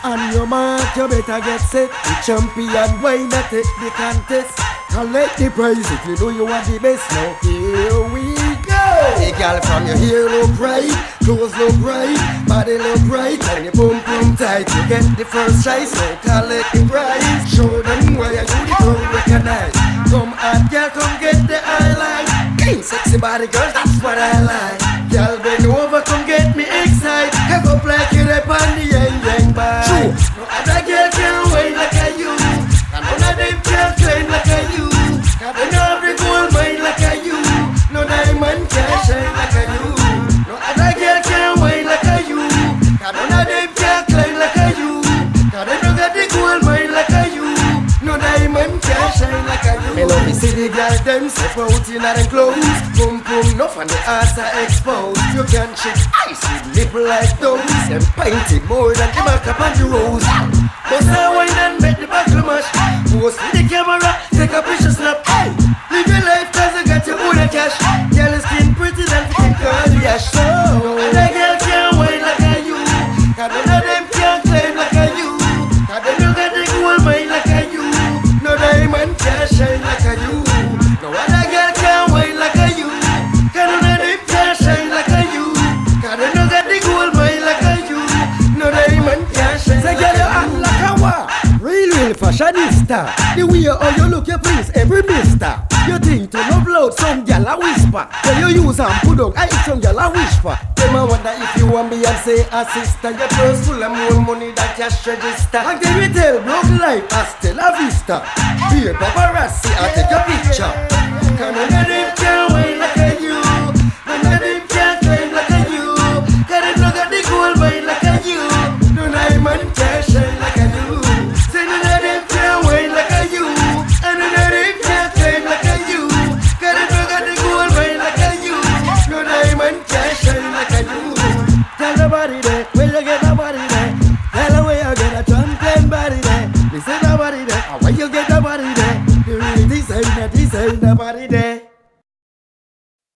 On your mark, you better get set. The champion, why not take the contest? Collect the prize if you know you are the best. Now here we go. Hey girl, from your hair look right, clothes look right, body look right, and your boom boom tight. You get the first choice, so collect the prize. Show them why you the girl recognize. Come on, girl, come get the highlight. Hey, sexy body girls, that's what I like. Girl, bend over, come get me excited. Heck up like you rap on the yang bar. True. No other girl can wait like a you. And none of them can claim like a you. Cause they know every gold mine like a you. No diamond can shine like a you. No other girl can wait like a you. Cause none of them can claim like a you. Cause they know got the gold mine like a you. No diamond can shine like a you. Me love me see the girl them step out in them clothes. Boom boom, enough and the ass are exposed. You can check ice with nipple like those. Them pinty more than the back up on the rose. Bust a wine and make the buckle mash. Post with the camera, take a picture snap. Hey, live your life cause you got your own cash. Girl is skin pretty than the Kardashian. So no other girl can wine like a you. Cause none of them can claim like a you. Cause they don't got the gold mine like a you. No diamond can shine like a you. No other girl can wine like a you. Cause none of them can shine like a you. Cause they don't got the gold mine like a you. No diamond can shine like a you. Real fashionista. The way how you look, you please every mister. You think to love loud, some gal a whisper. When you use and put on, I some gal a whisper. Them a wonder if you want Beyonce a sister. Your purse full of more money than cash register. And then we tell broke life hasta la vista. Be a paparazzi, I take a picture. Cause none of them can wine like a you. None of them can claim like a you. Cause they don't got the gold mine like a you. No diamond can shine like a you. Say none of them can wine like a you. And none of them can claim like a you. Cause they don't got the gold mine like a you. No diamond can shine like a you. Tell the body there, where you get the body there. Tell the way you get a champion body there. They say the body there, where you get the body there. You really design the body there.